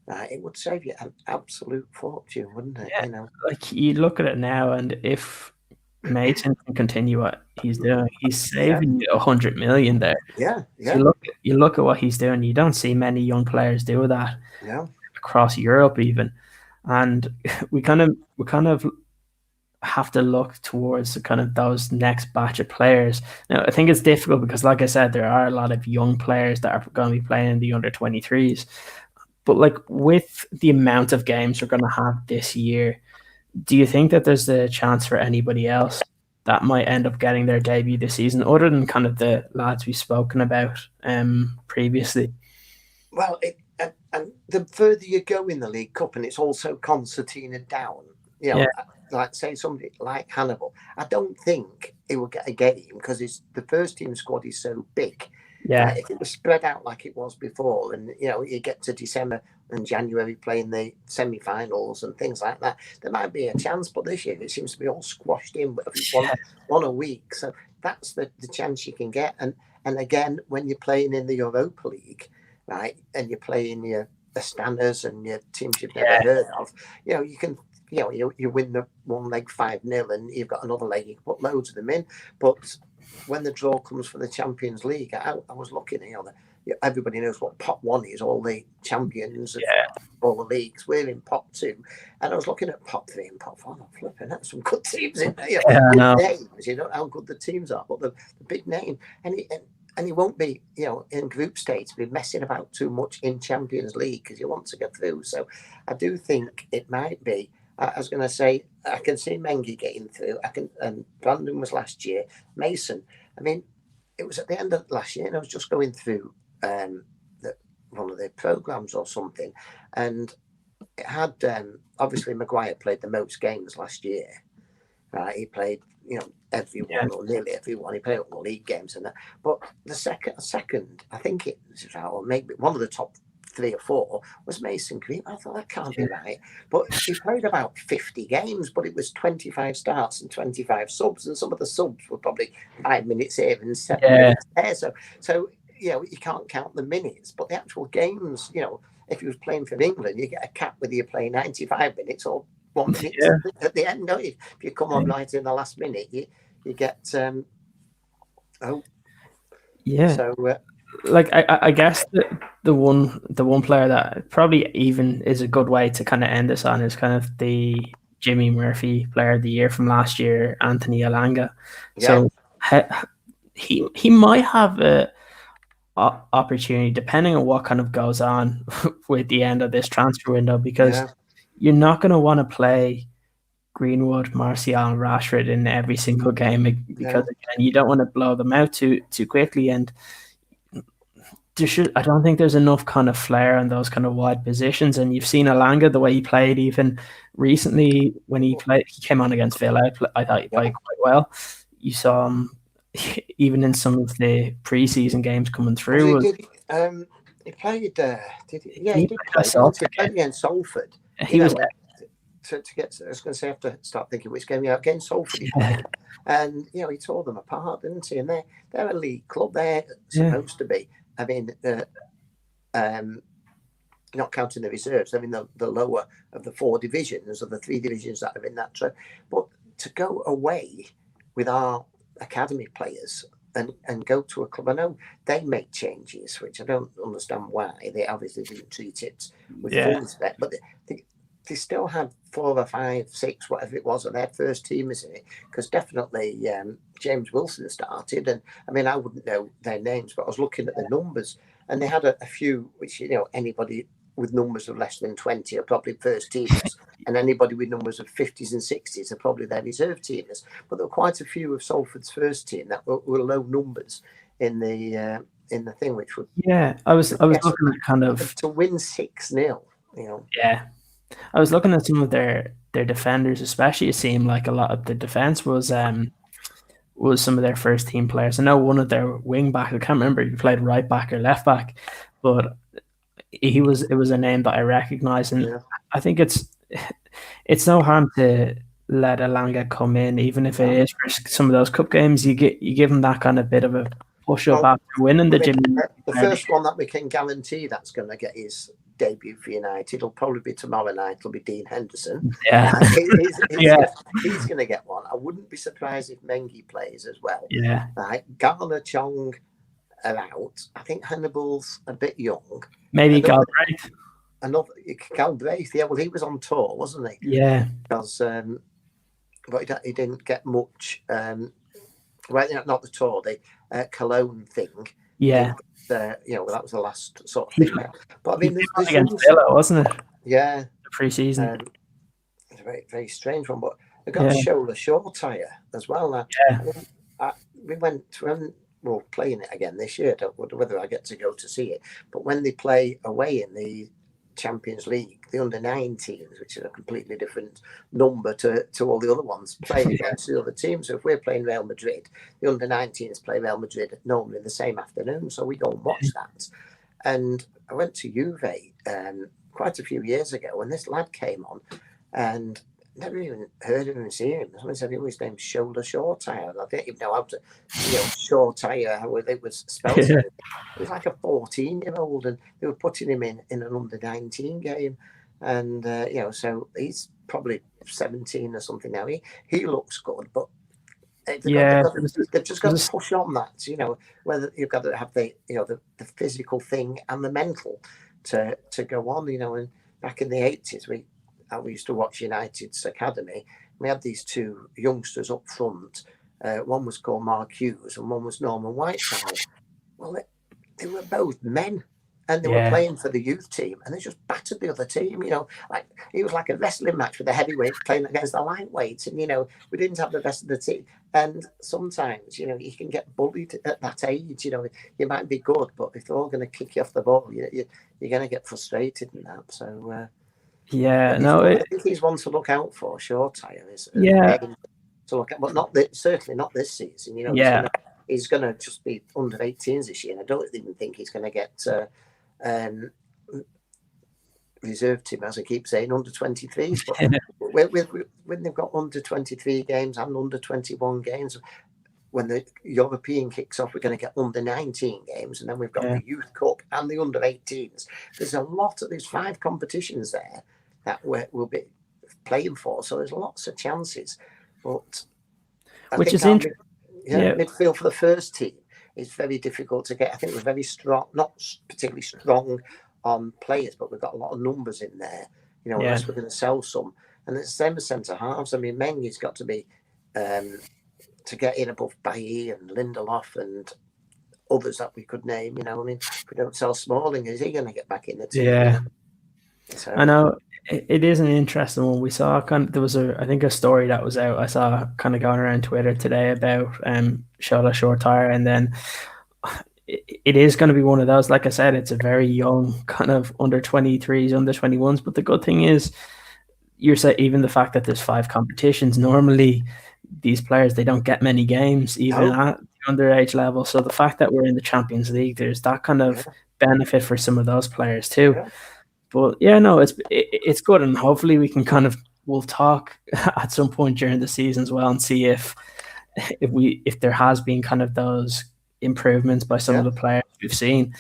it would save you an absolute fortune, wouldn't it? Yeah. Like you look at it now, and if Mason can continue what he's doing, he's saving you 100 million there. Yeah. So you look at what he's doing. You don't see many young players do that across Europe, even, and we kind of have to look towards kind of those next batch of players. Now, I think it's difficult because, like I said, there are a lot of young players that are going to be playing in the under-23s. But like with the amount of games we're going to have this year, do you think that there's a chance for anybody else that might end up getting their debut this season, other than kind of the lads we've spoken about previously? Well, and the further you go in the League Cup, and it's also concertina down, like say somebody like Hannibal, I don't think he will get a game because the first team squad is so big. Yeah. If it was spread out like it was before, and you get to December and January playing the semi-finals and things like that, there might be a chance. But this year it seems to be all squashed in with one a week. So that's the chance you can get. And again, when you're playing in the Europa League, right, and you're playing your Astanas and your teams you've never heard of, you can. You win the one leg 5-0, and you've got another leg. You can put loads of them in, but when the draw comes for the Champions League, I was looking at everybody knows what pot 1 is. All the champions of all the leagues. We're in pot 2, and I was looking at pot 3 and pot 4. I'm flipping. That's some good teams in there. Good names. You know how good the teams are, but the big name and he won't be, in group stage, be messing about too much in Champions League because you want to get through. So I do think it might be. I was going to say, I can see Mengi getting through. And Brandon was last year. Mason, I mean, it was at the end of last year, and I was just going through one of the programs or something, and it had obviously Maguire played the most games last year. He played, everyone or nearly everyone. He played all the league games and that. But the second, I think it was, or maybe one of the top 3 or 4 was Mason Green. I thought that can't be right. But he played about 50 games, but it was 25 starts and 25 subs, and some of the subs were probably 5 minutes here and 7 minutes there. So you can't count the minutes, but the actual games, if he was playing for England, you get a cap whether you play 95 minutes or 1 minute at the end. Don't you? If you come on right in the last minute, you get So like I guess the one player that probably even is a good way to kind of end this on is kind of the Jimmy Murphy Player of the Year from last year, Anthony Elanga. So he might have a opportunity depending on what kind of goes on with the end of this transfer window, because you're not going to want to play Greenwood, Martial, and Rashford in every single game because again, you don't want to blow them out too quickly, and I don't think there's enough kind of flair in those kind of wide positions. And you've seen Elanga, the way he played even recently when he came on against Villa. I thought he played quite well. You saw him even in some of the preseason games coming through. He played. Did he? Yeah, he did play. He played against Salford. He was. To get, I was going to say, I have to start thinking which game against Salford he played, and he tore them apart, didn't he? And they're a league club. They're supposed to be. I mean, not counting the reserves. I mean, the lower of the 4 divisions or the 3 divisions that are in that. But to go away with our academy players and go to a club, I know they make changes, which I don't understand why. They obviously didn't treat it with full respect, but they still had 4 or 5, 6, whatever it was, of their first team, isn't it? Because definitely James Wilson started, and I mean, I wouldn't know their names, but I was looking at the numbers, and they had a few, which anybody with numbers of less than 20 are probably first teamers, and anybody with numbers of 50s and 60s are probably their reserve teamers. But there were quite a few of Salford's first team that were low numbers in the thing, which would I was looking at kind of to win 6-0. I was looking at some of their defenders, especially. It seemed like a lot of the defense was was some of their first team players. I know one of their wing back, I can't remember if he played right back or left back, but it was a name that I recognise, and Yeah. I think it's no harm to let Elanga come in, even if it is for some of those cup games. You give him that kind of bit of a push up Well, after winning the Jimmy. the first one that we can guarantee that's going to get his debut for United will probably be tomorrow night. It'll be Dean Henderson. Yeah, He's going to get one. I wouldn't be surprised if Mengi plays as well. Yeah, right. Garner, Chong are out. I think Hannibal's a bit young. Maybe Galbraith. Another Galbraith, yeah. Well, he was on tour, wasn't he? Yeah. Because, but he didn't get much. Well, not the tour, the Cologne thing. Yeah. That was the last sort of thing. But I mean, there's against Villa, wasn't it? Yeah. The pre-season. It's a very, very strange one, but they got Shola Shore Tire as well. We went when we were playing it again this year. Don't wonder whether I get to go to see it. But when they play away in the Champions League, the under-19s, which is a completely different number to all the other ones, play against the other teams. So if we're playing Real Madrid, the under-19s play Real Madrid normally the same afternoon, so we go and watch that. And I went to Juve quite a few years ago, and this lad came on, and never even heard of him, seen him. Someone said his name's Shoulder Shore Tire. I didn't even know how to, Shore Tire, how it was spelled. He was like a 14-year-old, and they were putting him in an under-19 game. And, so he's probably 17 or something now. He looks good, but they've just got to push on that, whether you've got to have the physical thing and the mental to go on, and back in the 80s, we used to watch United's academy. We had these two youngsters up front. One was called Mark Hughes and one was Norman Whiteside. Well, they were both men, and they were playing for the youth team, and they just battered the other team. Like it was like a wrestling match with the heavyweights playing against the lightweights, and we didn't have the rest of the team. And sometimes, you can get bullied at that age. You might be good, but if they're all going to kick you off the ball, you're going to get frustrated in that. So. I think he's one to look out for. Shore Tire is to look at, but certainly not this season. He's going to just be under 18s this year, and I don't even think he's going to get reserve team, as I keep saying, under 23s. But when they've got under 23 games and under 21 games, when the European kicks off, we're going to get under 19 games, and then we've got the Youth Cup and the under 18s. There's 5 competitions there that we'll be playing for, so there's lots of chances. But which is interesting. Midfield for the first team is very difficult to get. I think we're very strong, not particularly strong on players, but we've got a lot of numbers in there. Unless we're going to sell some, and it's the same as centre halves. I mean, Mengi's got to be. To get in above Bailly and Lindelof and others that we could name, if we don't sell Smalling, is he going to get back in the team? Yeah. So. I know it is an interesting one. We saw there was a story that was out. I saw kind of going around Twitter today about Shola Shore Tire, and then it is going to be one of those. Like I said, it's a very young kind of under 23s, under 21s. But the good thing is, you're saying even the fact that there's 5 competitions normally. These players, they don't get many games even at the underage level. So the fact that we're in the Champions League, there's that kind of benefit for some of those players too. Yeah. But it's good, and hopefully we can we'll talk at some point during the season as well and see if there has been kind of those improvements by some of the players we've seen.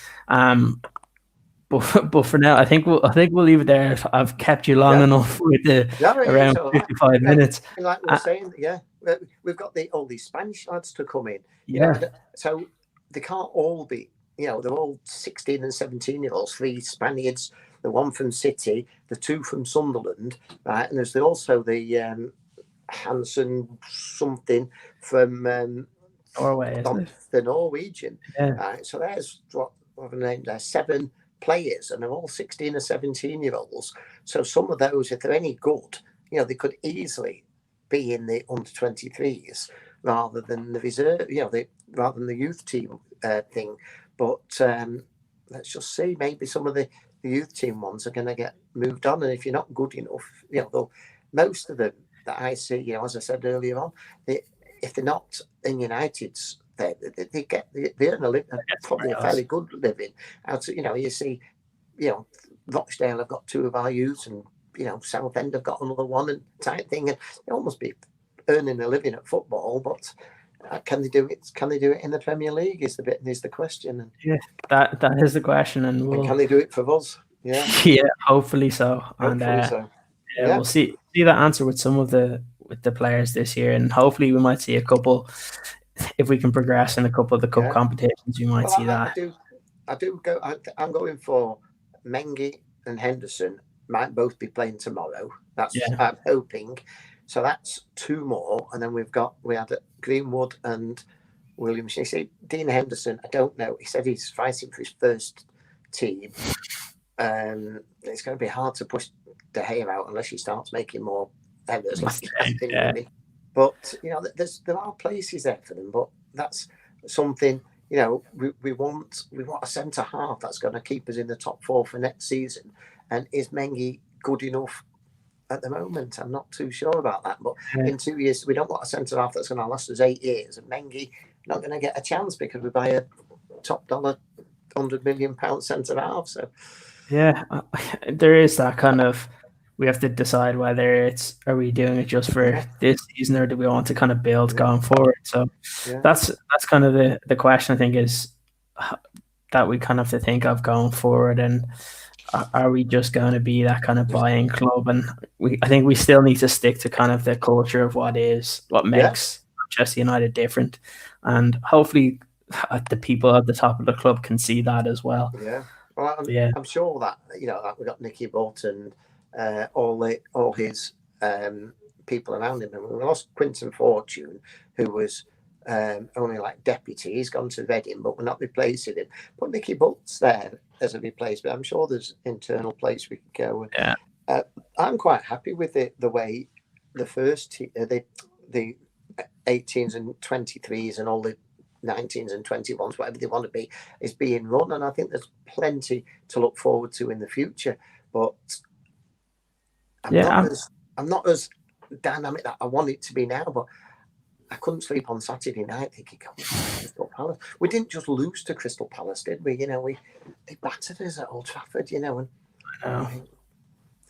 But for now, I think we'll leave it there. I've kept you long enough with around 55 minutes. Like we were saying, we've got all these Spanish lads to come in. So they can't all be, they're all 16 and 17-year-olds. 3 Spaniards, the 1 from City, the 2 from Sunderland, right? And there's also the Hansen something from Norway, the Norwegian. Right? So there's what have I named there? 7 players, and they're all 16 or 17-year-olds. So some of those, if they're any good, they could easily be in the under 23s rather than the reserve, rather than the youth team thing. But let's just see. Maybe some of the youth team ones are going to get moved on, and if you're not good enough, most of them that I see, as I said earlier on, if they're not in United's, they earn probably a fairly good living. Out, you see, Rochdale have got 2 of our youths, and Southend have got another one, and type thing, and they almost be earning a living at football, but can they do it? Can they do it in the Premier League? Is the question. And, yeah, that is the question, and can they do it for us? Yeah, yeah, hopefully so. Hopefully so. Yeah, we'll see that answer with some of the players this year, and hopefully we might see a couple. If we can progress in a couple of the cup competitions, we might see that. I do go. I'm going for Mengi and Henderson. Might both be playing tomorrow. I'm hoping. So that's 2 more, and then we had Greenwood and Williams. You see, Dean Henderson, I don't know. He said he's fighting for his first team. It's going to be hard to push De Gea out unless he starts making more errors. But there are places there for them. But that's something. We want a centre half that's going to keep us in the top 4 for next season. And is Mengi good enough? At the moment, I'm not too sure about that. But in 2 years, we don't want a centre half that's going to last us 8 years. And Mengi not going to get a chance because we buy a top dollar £100 million centre half. So yeah, there is that kind of. We have to decide whether are we doing it just for this season, or do we want to kind of build going forward? So that's kind of the question, I think, is that we kind of have to think of going forward. And are we just going to be that kind of buying club? And I think we still need to stick to kind of the culture of what makes Manchester United different. And hopefully the people at the top of the club can see that as well. Yeah. Well, I'm sure that, that we've got Peter Bolton, all his people around him. And we lost Quinton Fortune, who was only like deputy. He's gone to Reading, but we're not replacing him. But Nicky Butt's there as a replacement. I'm sure there's internal place we could go. Yeah. I'm quite happy with the way the first the 18s and 23s and all the 19s and 21s, whatever they want to be, is being run. And I think there's plenty to look forward to in the future. But I'm not as dynamic that I want it to be now. But I couldn't sleep on Saturday night thinking, Crystal Palace. We didn't just lose to Crystal Palace, did we? They battered us at Old Trafford, and I know.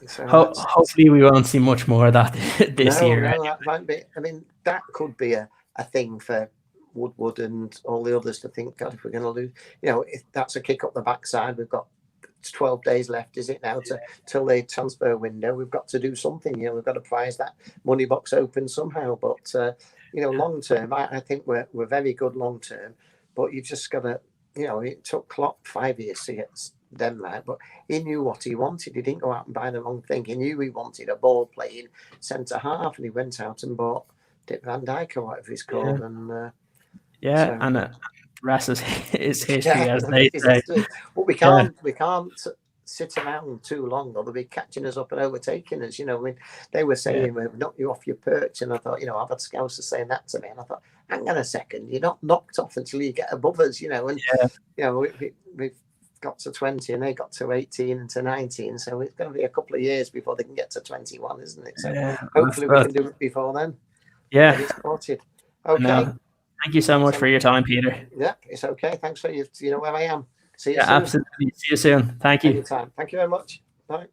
So hopefully we won't see much more of that this year. No, that might be. I mean, that could be a thing for Woodward and all the others to think, God, if we're going to lose, if that's a kick up the backside, we've got 12 days left, is it now, till the transfer window? We've got to do something. We've got to prize that money box open somehow. But long term, I think we're very good long term. But you've just got to, it took Klopp 5 years to get Denmark, but he knew what he wanted. He didn't go out and buy the wrong thing. He knew he wanted a ball playing centre half, and he went out and bought Dick Van Dijk or whatever he's called. And and the rest is history, as they say. But we can't sit around too long, or they'll be catching us up and overtaking us. They were saying we've knocked you off your perch, and I thought, I've had scouts saying that to me, and I thought, hang on a second, you're not knocked off until you get above us, and we've got to 20 and they got to 18 and to 19, so it's going to be a couple of years before they can get to 21, isn't it? So hopefully we can do it before then. Yeah. Okay. No. Thank you so much for your time, Peter. Yeah, it's okay. Thanks for you know where I am. See you soon. Absolutely. See you soon. Thank you. Anytime. Thank you very much. Bye.